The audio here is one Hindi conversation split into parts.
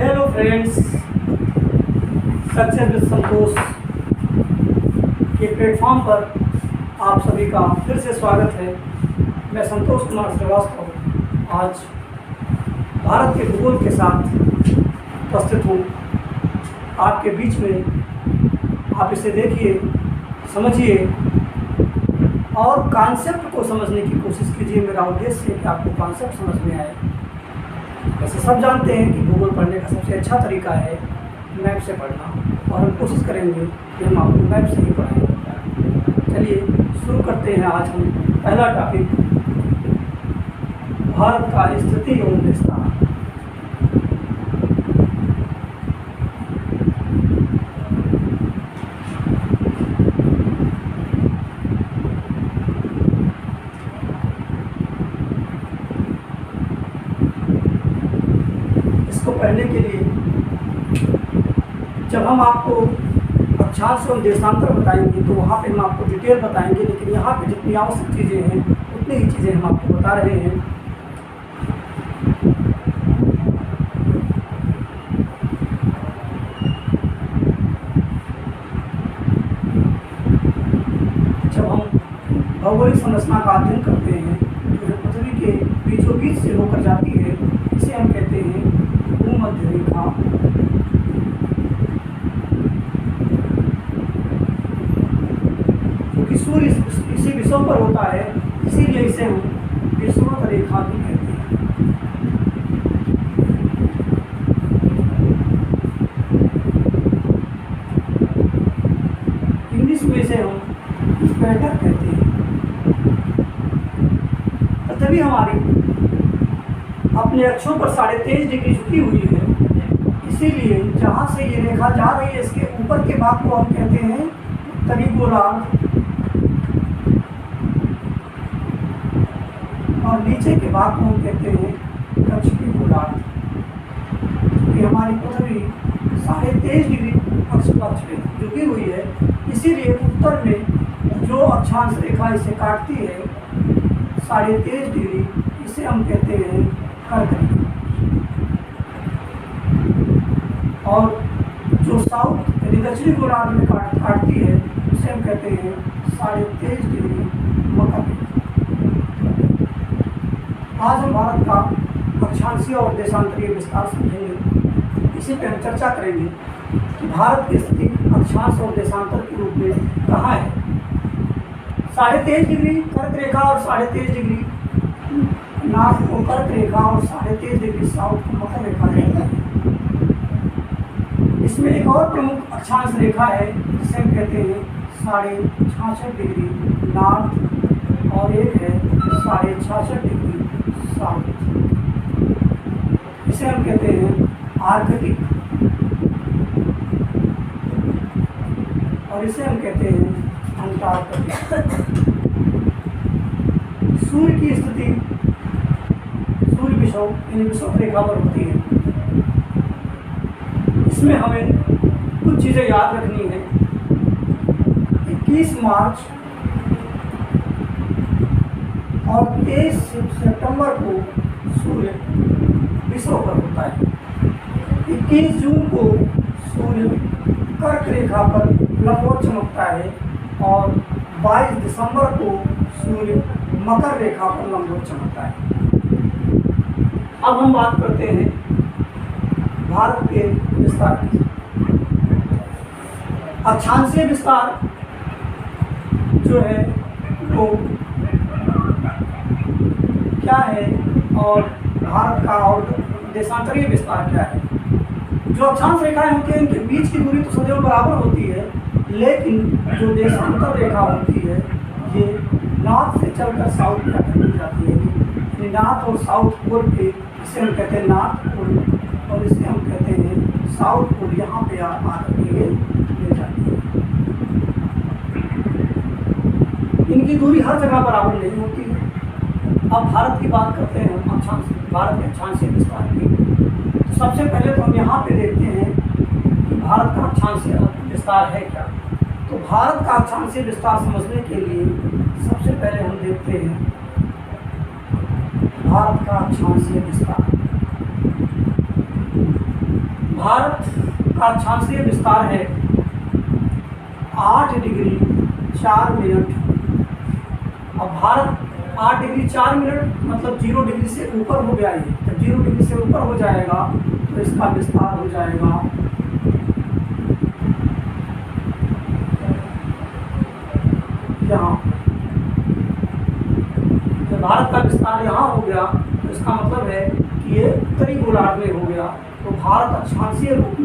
हेलो फ्रेंड्स, सक्सेस विद संतोष के प्लेटफॉर्म पर आप सभी का फिर से स्वागत है। मैं संतोष कुमार श्रीवास्तव आज भारत के भूगोल के साथ उपस्थित हूँ आपके बीच में। आप इसे देखिए, समझिए और कॉन्सेप्ट को समझने की कोशिश कीजिए। मेरा उद्देश्य है कि आपको कॉन्सेप्ट समझ में आए। वैसे सब जानते हैं कि भूगोल पढ़ने का सबसे अच्छा तरीका है मैप से पढ़ना, और हम कोशिश करेंगे कि हम आपको मैप से ही पढ़ाएं। चलिए शुरू करते हैं। आज हम पहला टॉपिक भारत का स्थिति एवं विस्तार। पढ़ने के लिए जब हम आपको अक्षांश एवं देशांतर बताएंगे तो वहाँ पे हम आपको डिटेल बताएंगे, लेकिन यहाँ पे जितनी आवश्यक चीज़ें हैं उतनी ही चीज़ें हम आपको बता रहे हैं। जब हम भौगोलिक संरचना का अध्ययन करते हैं तो जो पृथ्वी के बीचों बीच से होकर जाती है, इसे हम कहते हैं भूमध्य रेखा। क्योंकि सूर्य इसी विषय पर होता है, इसीलिए इसे हम विषुवत रेखा भी कहते हैं। इंग्लिश में इसे हम इक्वेटर कहते हैं। पृथ्वी हमारी अपने अक्षों पर 23.5 डिग्री झुकी हुई है, इसीलिए जहाँ से ये रेखा जा रही है इसके ऊपर के भाग को हम कहते हैं उत्तरी गोलार्ध, और नीचे के भाग को हम कहते हैं दक्षिणी गोलार्ध। क्योंकि हमारी पृथ्वी 23.5 डिग्री अक्ष पर झुकी हुई है, इसीलिए उत्तर में जो अक्षांश रेखा इसे काटती है 23.5 डिग्री, इसे हम कहते हैं कर्क रेखा। और जो साउथ यानी दक्षिणी गोलार्ध में काटती है उसे हम कहते हैं 23.5 डिग्री मकर रेखा। आज हम भारत का अक्षांशीय और देशांतरीय विस्तार समझेंगे। इसी पर हम चर्चा करेंगे कि भारत की स्थिति अक्षांश और देशांतर के रूप में कहाँ है। 23.5 डिग्री कर्क रेखा और 23.5 डिग्री नॉर्थ को कर्क रेखा और 23.5 डिग्री साउथ को मकर रेखा है। इसमें एक और प्रमुख अक्षांश रेखा है जिसे हम कहते हैं 66.5 डिग्री नॉर्थ, और एक है 66.5 डिग्री साउथ। इसे हम कहते हैं आर्कटिक, और इसे हम कहते हैं अंटार्कटिक। सूर्य की स्थिति सूर्य विषुव यानी विषुवत रेखा पर होती है। इसमें हमें कुछ चीज़ें याद रखनी है। 21 मार्च और 23 सितंबर को सूर्य विषुव पर होता है। 21 जून को सूर्य कर्क रेखा पर लंबवत चमकता है, और 22 दिसंबर को सूर्य मकर रेखा पर लंबवत चमकता है। अब हम बात करते हैं भारत के विस्तार की। अक्षांशीय विस्तार जो है वो क्या है, और भारत का और देशांतरीय विस्तार क्या है। जो अक्षांश रेखाएं होती हैं इनके बीच की दूरी तो सदैव बराबर होती है, लेकिन जो देशांतर रेखा होती है ये नॉर्थ से चलकर साउथ तक मिल जाती है। यानी नॉर्थ और साउथ पोल पे इसे हम कहते हैं नॉर्थ पोल, और इसे हम कहते हैं साउथ पोल। यहाँ पे आकर के मिल जाती है। इनकी दूरी हर जगह बराबर नहीं होती है। अब भारत की बात करते हैं हम भारत के अक्षांशीय विस्तार की। तो सबसे पहले तो हम यहाँ पे देखते हैं कि भारत का अक्षांशीय विस्तार है क्या। तो भारत का अक्षांशीय विस्तार समझने के लिए सबसे पहले हम देखते हैं भारत का अक्षांशीय विस्तार। भारत का अक्षांशीय विस्तार है 8 डिग्री 4 मिनट। अब भारत 8 डिग्री 4 मिनट मतलब 0 डिग्री से ऊपर हो गया है। जब 0 डिग्री से ऊपर हो जाएगा तो इसका विस्तार हो जाएगा यहाँ। जब भारत का विस्तार यहाँ हो गया तो इसका मतलब है कि ये उत्तरी गोलार्ध में हो गया। तो भारत अक्षांशीय रूप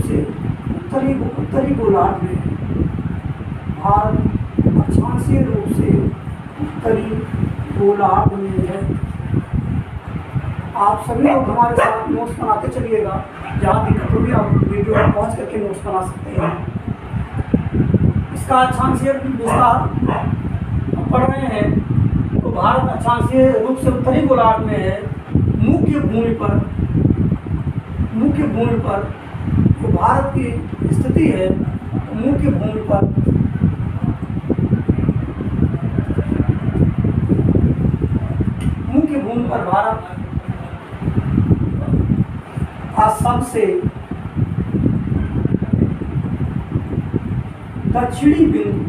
से उत्तरी गोलार्ध में, भारत अक्षांशीय रूप से उत्तरी गोलार्ध में है। आप सभी लोग हमारे साथ नोट्स बनाते चलिएगा। जहाँ दिक्कत होगी आप वीडियो में पहुँच करके नोट्स बना सकते हैं। इसका अक्षांशीय विस्तार पढ़ रहे हैं तो भारत अक्षांशीय रूप से उत्तरी गोलार्ध में है। मुख्य भूमि पर जो भारत की स्थिति है, मुख्य भूमि पर भारत का सबसे दक्षिणी बिंदु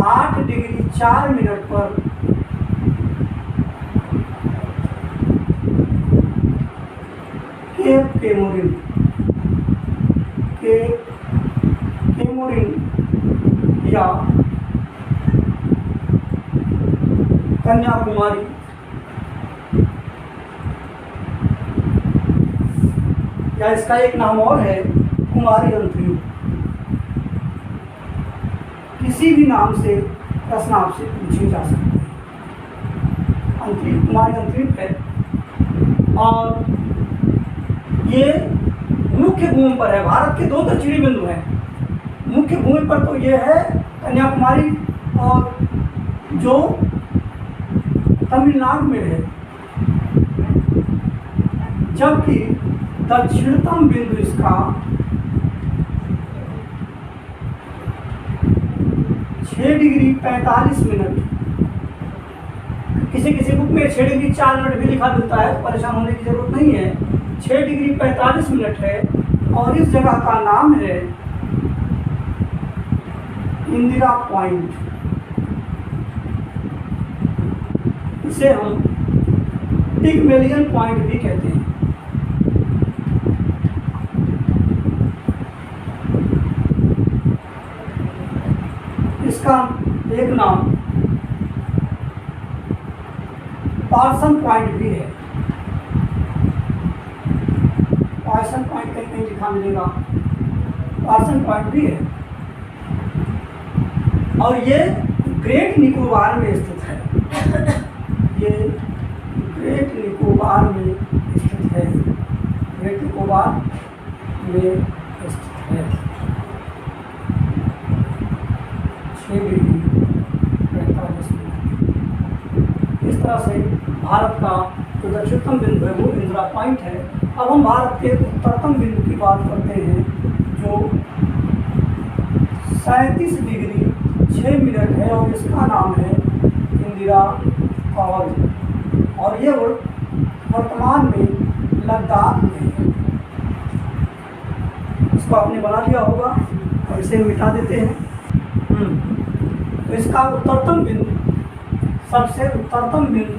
8 डिग्री 4 मिनट पर केप केमोरिन या कन्याकुमारी या इसका एक नाम और है कुमारी अंतरीप। किसी भी नाम से प्रश्न आपसे पूछे जा सकते हैं। अंतरीप, कुमारी अंतरीप है और ये मुख्य भूमि पर है। भारत के 2 दक्षिणी बिंदु हैं। मुख्य भूमि पर तो ये है कन्याकुमारी और जो तमिलनाडु में है, जबकि दक्षिणतम बिंदु इसका 6 डिग्री 45 मिनट। किसी बुक में 6 डिग्री 4 मिनट भी लिखा मिलता है, तो परेशान होने की जरूरत नहीं है। 6 डिग्री 45 मिनट है और इस जगह का नाम है इंदिरा पॉइंट। इसे हम पिगमेलियन पॉइंट भी कहते हैं। इसका एक नाम पार्सन पॉइंट भी है। पार्सन पॉइंट कहीं कहीं लिखा मिलेगा, पार्सन पॉइंट भी है और ये ग्रेट निकोबार में स्थित है। ये ग्रेट निकोबार में स्थित है। ग्रेट निकोबार में स्थित है। 6 डिग्री 45 मिनट। इस तरह से भारत का जो दक्षिणतम बिंदु है वो इंदिरा पॉइंट है। अब हम भारत के उत्तरतम बिंदु की बात करते हैं जो 37 डिग्री 6 मिनट है और इसका नाम है इंदिरा कॉल और ये वर्तमान में लद्दाख में है। इसको आपने बना लिया होगा और इसे मिटा देते हैं। तो इसका उत्तरतम बिंदु, सबसे उत्तरतम बिंदु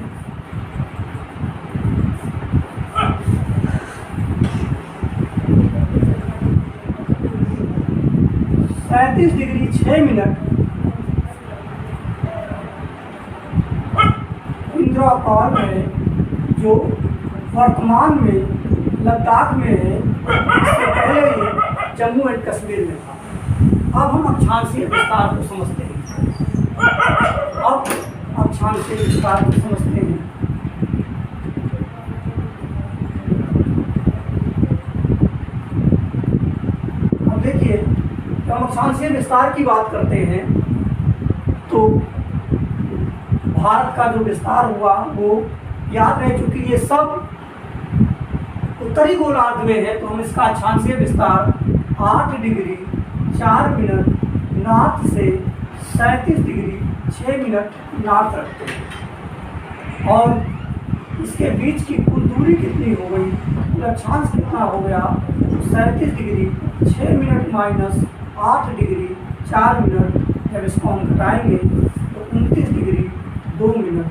37 डिग्री 6 मिनट इंदिरा कॉल है जो वर्तमान में लद्दाख में है। इससे पहले ये जम्मू एंड कश्मीर में था। अब हम अक्षांशीय विस्तार को समझते हैं। अब अक्षांशीय विस्तार को समझते हैं। अब देखिए, जब हम अक्षांशीय विस्तार की बात करते हैं तो भारत का जो विस्तार हुआ वो याद रहे, चूंकि ये सब उत्तरी गोलार्ध में है तो हम इसका अक्षांशीय विस्तार 8 डिग्री 4 मिनट नॉर्थ से 37 डिग्री 6 मिनट नॉर्थ रखते हैं। और इसके बीच की कुल दूरी कितनी हो गई, कुल अक्षांश कितना हो गया, 37 degree 6 minute minus 8 degree 4 minute. जब इसको हम घटाएंगे तो 29 डिग्री 2 मिनट,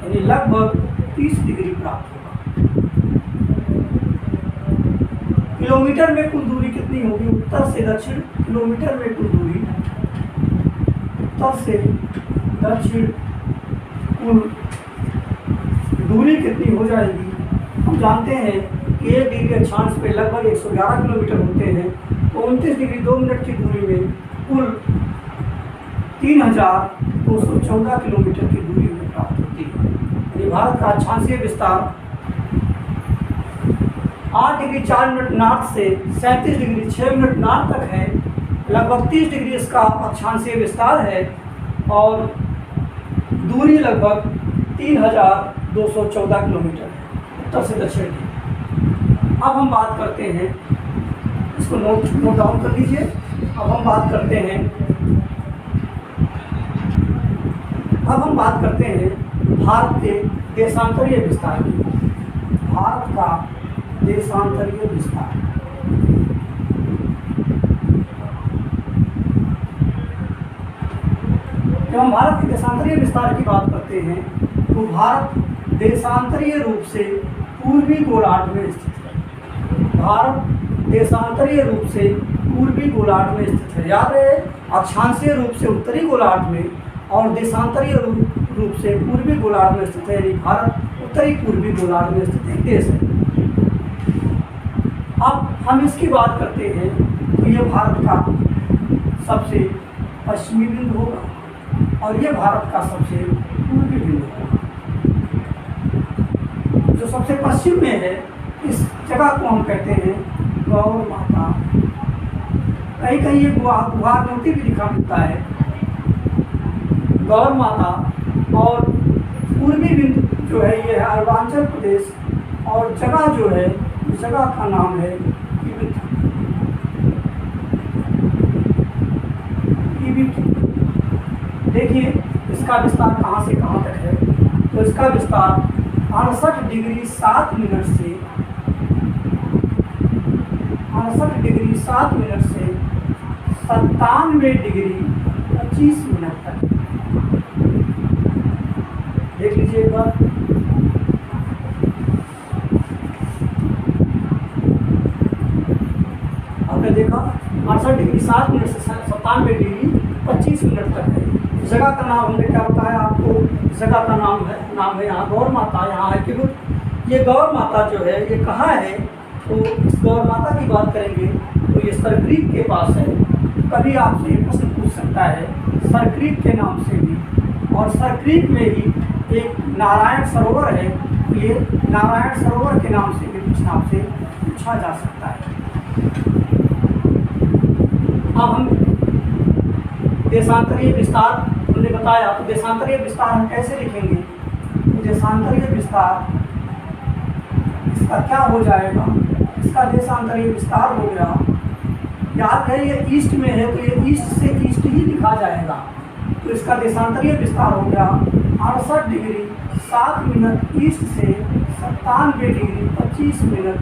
यानी लगभग 30 डिग्री प्राप्त होगा। किलोमीटर में कुल दूरी कितनी होगी, उत्तर से दक्षिण किलोमीटर में कुल दूरी, उत्तर से दक्षिण कुल दूरी कितनी हो जाएगी। हम जानते हैं कि 1 डिग्री अक्षांश पे लगभग 111 किलोमीटर होते हैं, तो 29 डिग्री 2 मिनट की दूरी में कुल 3214 किलोमीटर की दूरी में प्राप्त होती है। ये भारत का अक्षांशीय विस्तार 8 डिग्री 4 मिनट नॉर्थ से 37 डिग्री 6 मिनट नॉर्थ तक है, लगभग 30 डिग्री इसका अक्षांशीय विस्तार है और दूरी लगभग 3214 किलोमीटर है उत्तर से दक्षिण की। अब हम बात करते हैं, इसको नोट डाउन कर लीजिए। अब हम बात करते हैं भारत के देशांतरीय विस्तार की। भारत का देशांतरीय विस्तार, जब हम भारत के देशांतरीय विस्तार की बात करते हैं तो भारत देशांतरीय रूप से पूर्वी गोलार्ध में स्थित है। भारत देशांतरीय रूप से पूर्वी गोलार्ध में स्थित है। याद रहे, अक्षांशीय रूप से उत्तरी गोलार्ध में और देशांतरीय रूप से पूर्वी गोलार्ध में स्थित है, यानी भारत उत्तरी पूर्वी गोलार्ध में स्थित एक देश है। अब हम इसकी बात करते हैं तो ये भारत का सबसे पश्चिमी बिंदु होगा और ये भारत का सबसे पूर्वी बिंदु होगा। जो सबसे पश्चिम में है इस जगह को हम कहते हैं गौर माता। कहीं कहीं ये गुहार मूर्ति भी दिखा मिलता है, गौर माता। और पूर्वी बिंदु जो है ये है अरुणाचल प्रदेश और जगह जो है इस जगह का नाम है टिबेट। देखिए इसका विस्तार कहाँ से कहाँ तक है, तो इसका विस्तार 68 डिग्री 7 मिनट से 97 डिग्री 25 मिनट तक। देख लीजिए एक बार, आपने देखा 68 डिग्री 7 मिनट से 97 डिग्री 25 मिनट तक है। इस जगह का नाम हमने क्या बताया आपको, इस जगह का नाम है यहाँ गौर माता, यहाँ है टिबेट। ये गौर माता जो है ये कहाँ है, तो इस गौर माता की बात करेंगे तो ये सरक्रीक के पास है। कभी आपसे प्रश्न पूछ सकता है सरक्रीक के नाम से भी, और सरक्रीक में ही एक नारायण सरोवर है, ये नारायण सरोवर के नाम से भी प्रश्न आपसे पूछा जा सकता है। अब हम देशांतरीय विस्तार हमने बताया, तो देशांतरीय विस्तार हम कैसे लिखेंगे, देशांतरीय विस्तार इसका क्या हो जाएगा, इसका देशांतरीय विस्तार हो गया। याद है ये ईस्ट में है तो ये ईस्ट से ईस्ट ही लिखा जाएगा, तो इसका देशांतरीय विस्तार हो गया 68 डिग्री 7 मिनट ईस्ट से 97 डिग्री 25 मिनट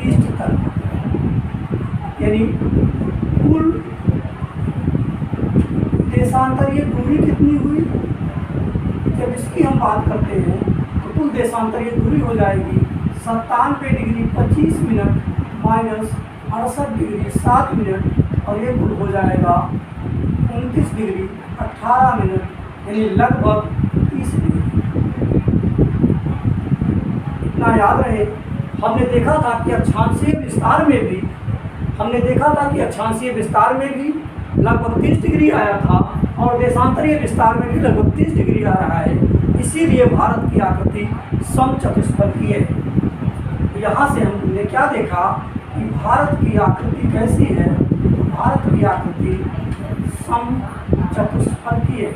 ईस्ट तक, यानी कुल देशांतरीय दूरी कितनी हुई। जब इसकी हम बात करते हैं तो कुल देशांतरीय दूरी हो जाएगी 97 degree 25 minute minus 68 degree 7 minute, और ये कुल हो जाएगा 29 डिग्री 18 मिनट, यानी लगभग 30 डिग्री। इतना याद रहे, हमने देखा था कि अक्षांशीय विस्तार में भी लगभग 30 डिग्री आया था और देशांतरीय विस्तार में भी लगभग 30 डिग्री आ रहा है। इसीलिए भारत की आकृति समचतुष्फलकीय है। यहाँ से हमने क्या देखा कि भारत की आकृति कैसी है, भारत की आकृति समचतुष्फलकीय है।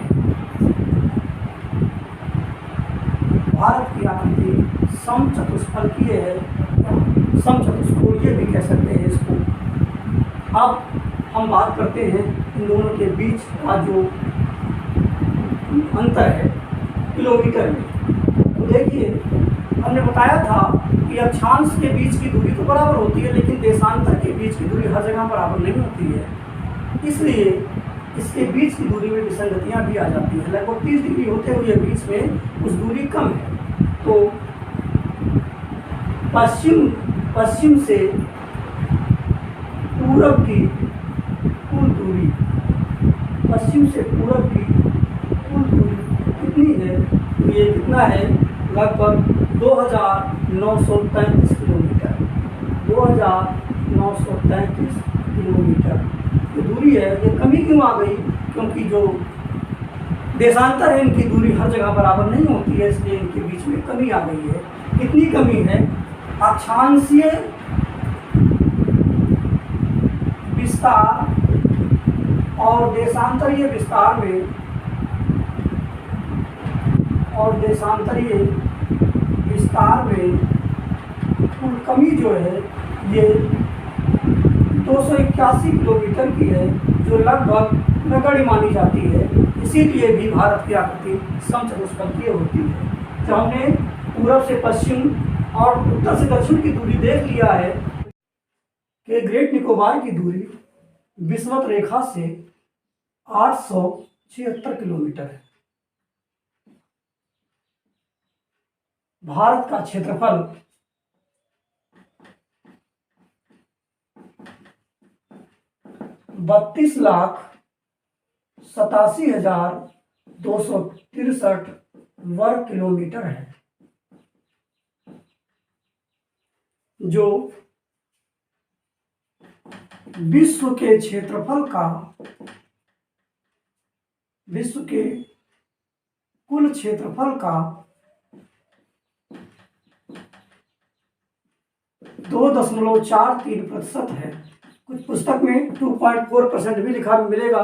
भारत की आकृति समचतुष्फलकीय है, समचतुष्कोणीय भी कह सकते हैं इसको। अब हम बात करते हैं इन दोनों के बीच का जो अंतर है किलोमीटर में। तो देखिए, हमने बताया था कि अक्षांश के बीच की दूरी तो बराबर होती है, लेकिन देशांतर के बीच की दूरी हर जगह बराबर नहीं होती है। इसलिए इसके बीच की दूरी में विसंगतियाँ भी आ जाती हैं। लगभग 30 डिग्री होते हुए बीच में कुछ दूरी कम है। तो पश्चिम से पूरब की कुल दूरी, पश्चिम से पूरब की कुल दूरी कितनी है? तो ये कितना है? लगभग 2933 किलोमीटर। 2933 किलोमीटर जो दूरी है, ये कमी क्यों आ गई? क्योंकि जो देशांतर है, इनकी दूरी हर जगह बराबर नहीं होती है, इसलिए इनके बीच में कमी आ गई है। कितनी कमी है? अक्षांशीय विस्तार और देशांतरीय विस्तार में, कुल कमी जो है ये 281 किलोमीटर की है, जो लगभग नगण्य मानी जाती है। इसीलिए भी भारत की आकृति समचतुष्फलकीय होती है। जब हमने पूरब से पश्चिम और उत्तर से दक्षिण की दूरी देख लिया है कि ग्रेट निकोबार की दूरी विषुवत रेखा से 876 किलोमीटर है। भारत का क्षेत्रफल 32,87,263 वर्ग किलोमीटर है, जो विश्व के कुल क्षेत्रफल का 2.43% है। कुछ पुस्तक में 2.4% भी लिखा मिलेगा,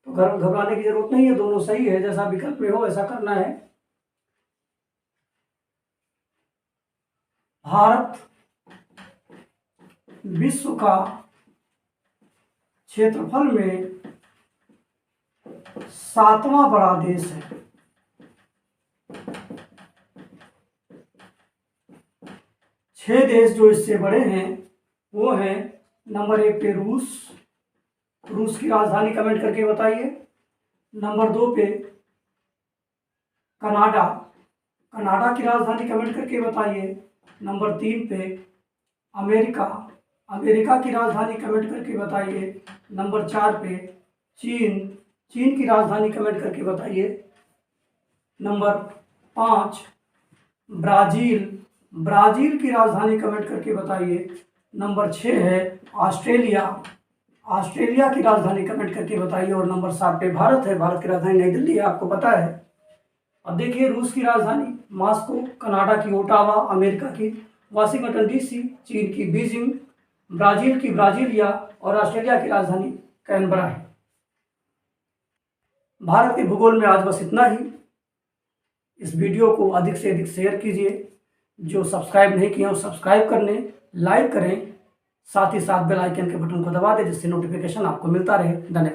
तो घबराने की जरूरत नहीं है, दोनों सही है। जैसा विकल्प में हो ऐसा करना है। भारत विश्व का क्षेत्रफल में 7वां बड़ा देश है। 6 देश जो इससे बड़े हैं वो हैं, नंबर 1 पे रूस की राजधानी कमेंट करके बताइए। नंबर 2 पे कनाडा की राजधानी कमेंट करके बताइए। नंबर 3 पे अमेरिका की राजधानी कमेंट करके बताइए। नंबर 4 पे चीन की राजधानी कमेंट करके बताइए। नंबर 5 ब्राज़ील की राजधानी कमेंट करके बताइए। नंबर 6 है ऑस्ट्रेलिया की राजधानी कमेंट करके बताइए। और नंबर 7 पे भारत है। भारत की राजधानी नई दिल्ली है, आपको पता है। अब देखिए, रूस की राजधानी मॉस्को, कनाडा की ओटावा, अमेरिका की वाशिंगटन डीसी, चीन की बीजिंग, ब्राज़ील की ब्राज़ीलिया और ऑस्ट्रेलिया की राजधानी कैनबरा है। भारत के भूगोल में आज बस इतना ही। इस वीडियो को अधिक से अधिक शेयर कीजिए। जो सब्सक्राइब नहीं किए हैं वो सब्सक्राइब कर लें, लाइक करें, साथ ही साथ बेल आइकन के बटन को दबा दें, जिससे नोटिफिकेशन आपको मिलता रहे। धन्यवाद।